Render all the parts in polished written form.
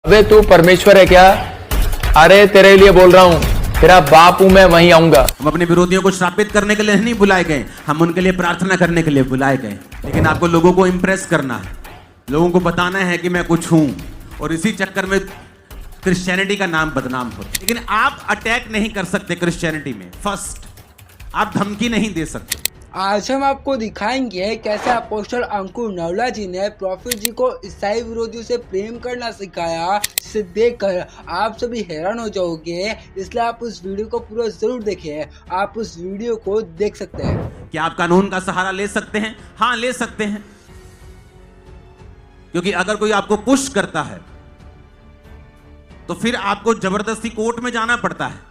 अबे तू परमेश्वर है क्या? अरे तेरे लिए बोल रहा हूँ, तेरा बाप हूं मैं, वहीं आऊंगा। हम अपने विरोधियों को श्रापित करने के लिए नहीं बुलाए गए, हम उनके लिए प्रार्थना करने के लिए बुलाए गए। लेकिन आपको लोगों को इंप्रेस करना है, लोगों को बताना है कि मैं कुछ हूं, और इसी चक्कर में क्रिश्चियनिटी का नाम बदनाम हो। लेकिन आप अटैक नहीं कर सकते क्रिश्चियनिटी में। फर्स्ट, आप धमकी नहीं दे सकते। आज हम आपको दिखाएंगे कैसे अपोस्टल अंकुर नवला जी ने प्रॉफिट जी को ईसाई विरोधियों से प्रेम करना सिखाया, जिसे देखकर आप सभी हैरान हो जाओगे। इसलिए आप उस वीडियो को पूरा जरूर देखें। आप उस वीडियो को देख सकते हैं। क्या आप कानून का सहारा ले सकते हैं? हाँ, ले सकते हैं, क्योंकि अगर कोई आपको पुश करता है तो फिर आपको जबरदस्ती कोर्ट में जाना पड़ता है।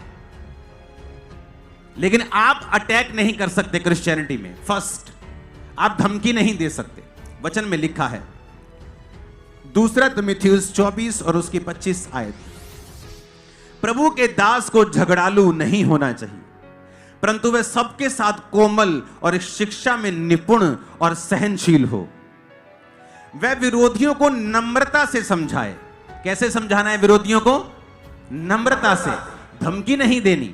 लेकिन आप अटैक नहीं कर सकते क्रिश्चियनिटी में। फर्स्ट, आप धमकी नहीं दे सकते। वचन में लिखा है, दूसरा तीमुथियुस 24 और उसकी 25 आयत, प्रभु के दास को झगड़ालू नहीं होना चाहिए, परंतु वह सबके साथ कोमल और शिक्षा में निपुण और सहनशील हो। वह विरोधियों को नम्रता से समझाए। कैसे समझाना है विरोधियों को? नम्रता से, धमकी नहीं देनी।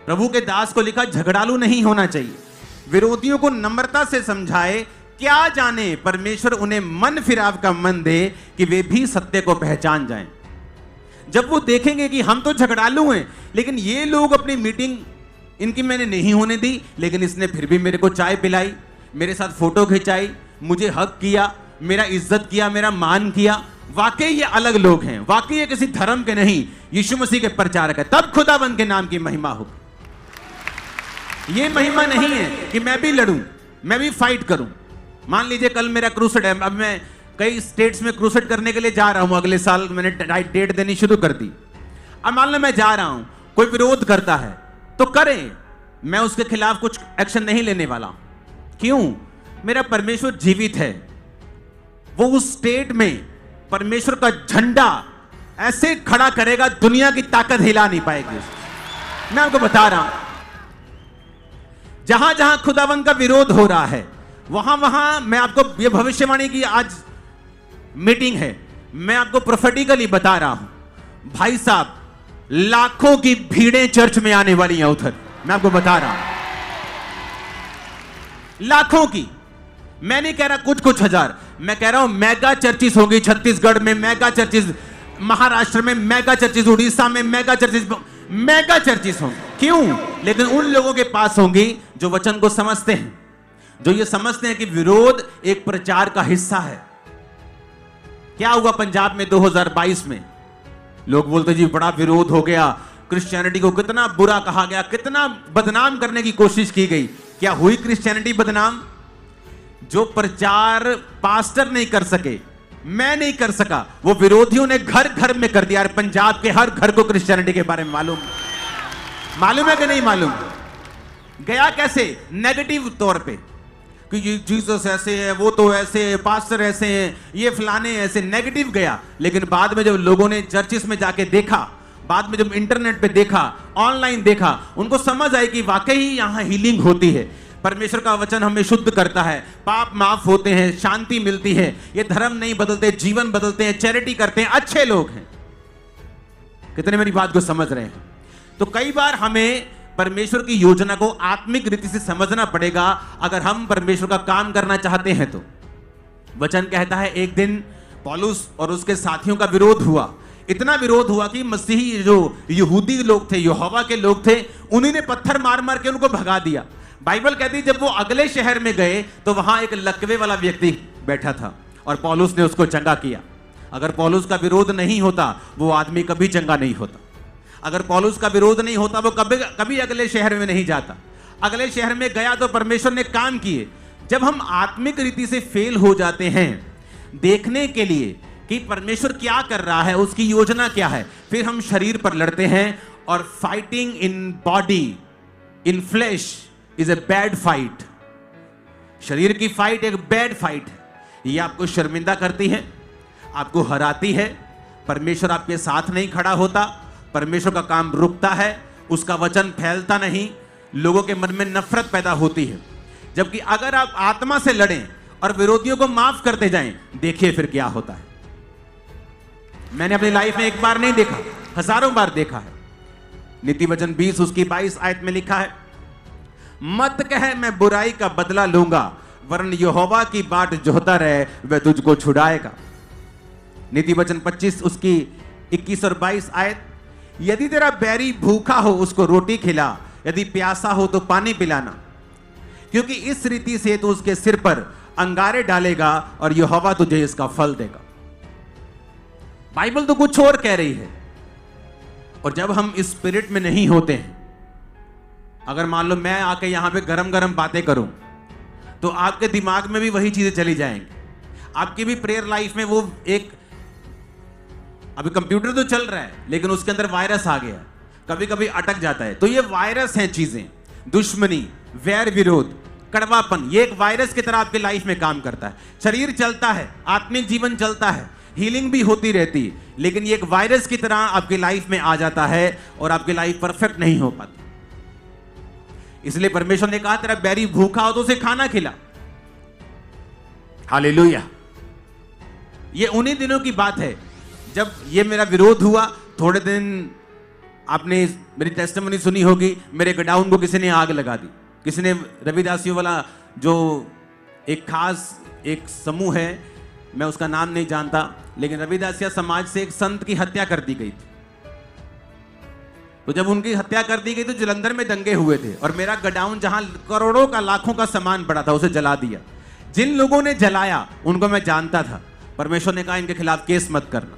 प्रभु के दास को लिखा झगड़ालू नहीं होना चाहिए, विरोधियों को नम्रता से समझाए। क्या जाने परमेश्वर उन्हें मन फिराव का मन दे कि वे भी सत्य को पहचान जाएं। जब वो देखेंगे कि हम तो झगड़ालू हैं, लेकिन ये लोग अपनी मीटिंग इनकी मैंने नहीं होने दी, लेकिन इसने फिर भी मेरे को चाय पिलाई, मेरे साथ फोटो खिंचाई, मुझे हक किया, मेरा इज्जत किया, मेरा मान किया, वाकई ये अलग लोग हैं, वाकई ये किसी धर्म के नहीं, यीशु मसीह के प्रचारक है, तब खुदावंद के नाम की महिमा होगी। ये महिमा नहीं है कि मैं भी लड़ूं, मैं भी फाइट करूं। मान लीजिए कल मेरा क्रूसेड है, अब मैं कई स्टेट्स में क्रूसेड करने के लिए जा रहा हूं, अगले साल मैंने डेट देनी शुरू कर दी। अब मान लो मैं जा रहा हूं, कोई विरोध करता है तो करें, मैं उसके खिलाफ कुछ एक्शन नहीं लेने वाला। क्यों? मेरा परमेश्वर जीवित है, वो उस स्टेट में परमेश्वर का झंडा ऐसे खड़ा करेगा, दुनिया की ताकत हिला नहीं पाएगी। मैं आपको बता रहा हूं, जहां जहां खुदावंद का विरोध हो रहा है, वहां वहां मैं आपको यह भविष्यवाणी की आज मीटिंग है, मैं आपको प्रोफेटिकली बता रहा हूं, भाई साहब लाखों की भीड़ें चर्च में आने वाली हैं उधर। मैं आपको बता रहा हूं, लाखों की। मैं नहीं कह रहा कुछ कुछ हजार, मैं कह रहा हूं मेगा चर्चिस होगी छत्तीसगढ़ में, मेगा चर्चिस महाराष्ट्र में, मेगा चर्चिस उड़ीसा में, मेगा चर्चिस होंगी। क्यों? लेकिन उन लोगों के पास होंगी जो वचन को समझते हैं, जो ये समझते हैं कि विरोध एक प्रचार का हिस्सा है। क्या हुआ पंजाब में 2022 में? लोग बोलते जी बड़ा विरोध हो गया, क्रिश्चियनिटी को कितना बुरा कहा गया, कितना बदनाम करने की कोशिश की गई। क्या हुई क्रिश्चियनिटी बदनाम? जो प्रचार पास्टर नहीं कर सके, मैं नहीं कर सका, वो विरोधियों ने घर घर में कर दिया। पंजाब के हर घर को क्रिश्चियनिटी के बारे में मालूम है कि नहीं मालूम? गया कैसे? नेगेटिव तौर पे कि ये जीसस ऐसे है, वो तो ऐसे है, पास्टर ऐसे हैं, ये फलाने ऐसे, नेगेटिव गया। लेकिन बाद में जब लोगों ने चर्चिस में जाके देखा, बाद में जब इंटरनेट पे देखा, ऑनलाइन देखा, उनको समझ आई कि वाकई यहां हीलिंग होती है, परमेश्वर का वचन हमें शुद्ध करता है, पाप माफ होते हैं, शांति मिलती है, ये धर्म नहीं बदलते, जीवन बदलते हैं, चैरिटी करते हैं, अच्छे लोग हैं। कितने मेरी बात को समझ रहे हैं? तो कई बार हमें परमेश्वर की योजना को आत्मिक रीति से समझना पड़ेगा अगर हम परमेश्वर का काम करना चाहते हैं तो। वचन कहता है एक दिन पौलुस और उसके साथियों का विरोध हुआ, इतना विरोध हुआ कि मसीही जो यहूदी लोग थे, यहोवा के लोग थे, उन्हीं ने पत्थर मार मार के उनको भगा दिया। बाइबल कहती है जब वो अगले शहर में गए तो वहां एक लकवे वाला व्यक्ति बैठा था और पौलुस ने उसको चंगा किया। अगर पौलुस का विरोध नहीं होता वो आदमी कभी चंगा नहीं होता। अगर पौलुस का विरोध नहीं होता वो कभी अगले शहर में नहीं जाता। अगले शहर में गया तो परमेश्वर ने काम किए। जब हम आत्मिक रीति से फेल हो जाते हैं देखने के लिए कि परमेश्वर क्या कर रहा है, उसकी योजना क्या है, फिर हम शरीर पर लड़ते हैं। और fighting in body in flash is a bad fight. शरीर की फाइट एक बैड फाइट है। ये आपको शर्मिंदा करती है, आपको हराती है। परमेश्वर आपके साथ नहीं खड़ा होता, परमेश्वर का काम रुकता है, उसका वचन फैलता नहीं, लोगों के मन में नफरत पैदा होती है। जबकि अगर आप आत्मा से लड़ें और विरोधियों को माफ करते जाएं, देखिए फिर क्या होता है। मैंने अपनी लाइफ में एक बार नहीं देखा, हजारों बार देखा है। नीति वचन 20 उसकी 22 आयत में लिखा है, मत कह मैं बुराई का बदला लूंगा, वरन यहोवा की बाट जोहता रहे, वह तुझको छुड़ाएगा। नीति वचन 25 उसकी 21 और 22 आयत, यदि तेरा बैरी भूखा हो उसको रोटी खिला, यदि प्यासा हो तो पानी पिलाना, क्योंकि इस रीति से तू उसके सिर पर अंगारे डालेगा और यहोवा तुझे इसका फल देगा। बाइबल तो कुछ और कह रही है। और जब हम इस स्पिरिट में नहीं होते हैं, अगर मान लो मैं आके यहां पे गरम गरम बातें करूं, तो आपके दिमाग में भी वही चीजें चली जाएंगी। आपकी भी प्रेयर लाइफ में वो एक, अभी कंप्यूटर तो चल रहा है लेकिन उसके अंदर वायरस आ गया, कभी कभी अटक जाता है। तो ये वायरस है चीजें, दुश्मनी, वैर विरोध, कड़वापन, ये एक वायरस की तरह आपकी लाइफ में काम करता है। शरीर चलता है, आत्मिक जीवन चलता है, हीलिंग भी होती रहती है, लेकिन ये एक वायरस की तरह आपकी लाइफ में आ जाता है और आपकी लाइफ परफेक्ट नहीं हो पाती। इसलिए परमेश्वर ने कहा तेरा बैरी भूखा हो तो उसे खाना खिला। हालेलुया। ये उन्हीं दिनों की बात है जब ये मेरा विरोध हुआ। थोड़े दिन आपने मेरी टेस्टिमनी सुनी होगी, मेरे गोडाउन को किसी ने आग लगा दी। किसी ने, रविदासियों वाला जो एक खास एक समूह है, मैं उसका नाम नहीं जानता, लेकिन रविदासिया समाज से एक संत की हत्या कर दी गई थी। तो जब उनकी हत्या कर दी गई तो जलंधर में दंगे हुए थे और मेरा गोडाउन जहां करोड़ों का, लाखों का सामान पड़ा था, उसे जला दिया। जिन लोगों ने जलाया उनको मैं जानता था। परमेश्वर ने कहा इनके खिलाफ केस मत करना।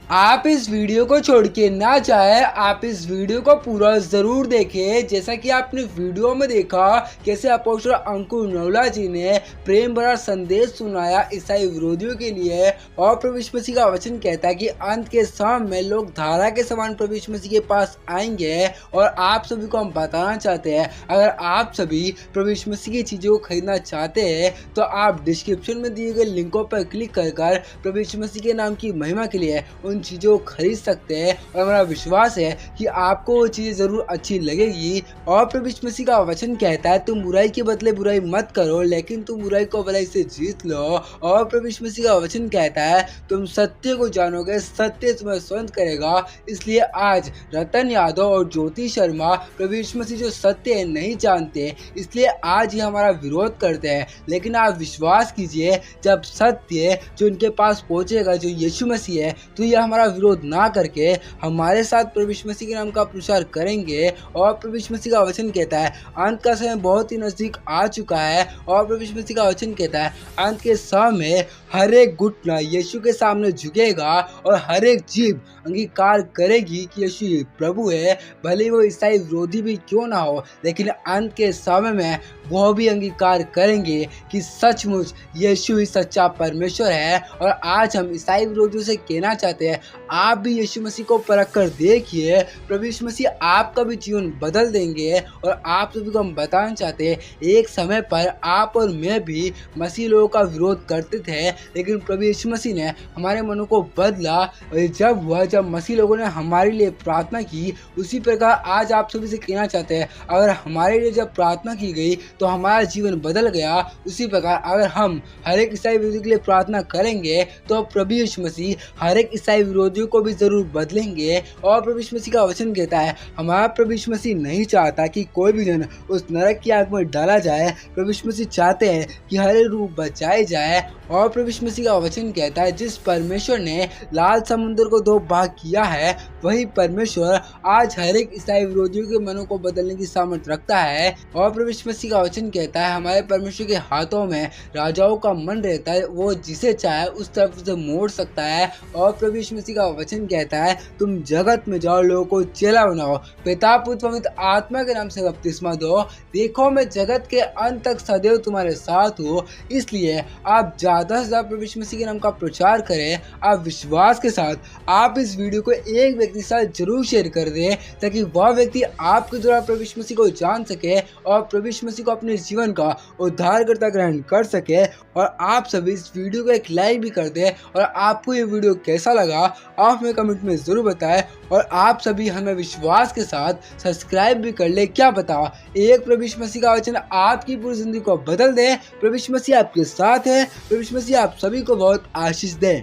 आप इस वीडियो को छोड़ के ना जाए, आप इस वीडियो को पूरा जरूर देखें। जैसा कि आपने वीडियो में देखा कैसे अपोस्टल अंकुर नवला जी ने प्रेम भरा संदेश सुनाया ईसाई विरोधियों के लिए। और प्रभु यीशु मसीह का वचन कहता है कि अंत के समय में लोग धारा के समान प्रभु यीशु मसीह के पास आएंगे। और आप सभी को हम बताना चाहते हैं, अगर आप सभी प्रभु यीशु मसीह की चीज़ों को खरीदना चाहते हैं तो आप डिस्क्रिप्शन में दिए गए लिंकों पर क्लिक कर प्रभु यीशु मसीह के नाम की महिमा के लिए उन चीज़ों को खरीद सकते हैं। और हमारा विश्वास है कि आपको वो चीज़ ज़रूर अच्छी लगेगी। और प्रभु यीशु मसीह का वचन कहता है तुम बुराई के बदले बुराई मत करो, लेकिन तुम बुराई को भलाई से जीत लो। और प्रभु यीशु मसीह का वचन कहता है तुम सत्य को जानोगे, सत्य तुम्हें स्वतंत्र करेगा। इसलिए आज रतन यादव और ज्योति शर्मा प्रभु यीशु मसीह जो सत्य है नहीं जानते, इसलिए आज ये हमारा विरोध करते हैं। लेकिन आप विश्वास कीजिए, जब सत्य जो उनके पास पहुंचेगा, जो यीशु मसीह है, तो ये हमारा विरोध ना करके हमारे साथ प्रभु यीशु मसीह के नाम का प्रचार करेंगे। और प्रभु यीशु मसीह का वचन कहता है अंत का समय बहुत ही नजदीक आ चुका है। और प्रभु यीशु मसीह का वचन कहता है अंत के समय हर एक घुटना यीशु के सामने झुकेगा और हर एक जीभ अंगीकार करेगी कि यीशु प्रभु है, भले वो ईसाई विरोधी भी क्यों ना हो। लेकिन अंत के समय में वो भी अंगीकार करेंगे कि सचमुच यीशु ही सच्चा परमेश्वर है। और आज हम ईसाई विरोधियों से कहना चाहते हैं, आप भी यीशु मसीह को परख कर देखिए, प्रभु यीशु मसीह आपका भी जीवन बदल देंगे। और आप सभी को हम बताना चाहते हैं, एक समय पर आप और मैं भी मसीह लोगों का विरोध करते थे, लेकिन प्रभु यीशु मसीह ने हमारे मनों को बदला। और जब मसीह लोगों ने हमारे लिए प्रार्थना की, उसी प्रकार आज आप सभी से कहना चाहते हैं, अगर हमारे लिए जब प्रार्थना की गई तो हमारा जीवन बदल गया। उसी प्रकार अगर हम हर एक ईसाई विरोधी के लिए प्रार्थना करेंगे तो प्रभु यीशु मसीह हर एक ईसाई विरोधियों को भी जरूर बदलेंगे। और प्रभु यीशु मसीह का वचन कहता है हमारा प्रभु यीशु मसीह नहीं चाहता कि कोई भी जन उस नरक की आग में डाला जाए। प्रभु यीशु मसीह चाहते हैं कि हर एक रूह बचाए जाए। और प्रभु यीशु मसीह का वचन कहता है जिस परमेश्वर ने लाल समुद्र को 2 भाग किया है, वही परमेश्वर आज हर एक ईसाई विरोधियों के मनों को बदलने की सामर्थ रखता है। और प्रभु यीशु मसीह का वचन कहता है हमारे परमेश्वर के हाथों में राजाओं का मन रहता है, वो जिसे चाहे उस तरफ से मोड़ सकता है। और प्रभु यीशु मसीह का वचन कहता है तुम जगत में जाओ, लोगों को चेला बनाओ, पिता पुत्र पवित्र आत्मा के नाम से बपतिस्मा दो, देखो मैं जगत के अंत तक सदैव तुम्हारे साथ हूँ। इसलिए आप ज़्यादा से ज़्यादा प्रभु यीशु मसीह के नाम का प्रचार करें। आप विश्वास के साथ आप इस वीडियो को एक व्यक्ति के साथ जरूर शेयर कर दें, ताकि वह व्यक्ति आपके द्वारा प्रभु यीशु मसीह को जान सके और प्रभु यीशु मसीह को अपने जीवन का उद्धारकर्ता ग्रहण कर सके। और आप सभी इस वीडियो को एक लाइक भी कर दें। और आपको ये वीडियो कैसा लगा आप हमें कमेंट में ज़रूर बताएं। और आप सभी हमें विश्वास के साथ सब्सक्राइब भी कर ले, क्या पता एक प्रभु यीशु मसीह का वचन आपकी पूरी जिंदगी को बदल दे। प्रभु यीशु मसीह आपके साथ है। प्रभु यीशु मसीह आप सभी को बहुत आशीष दे।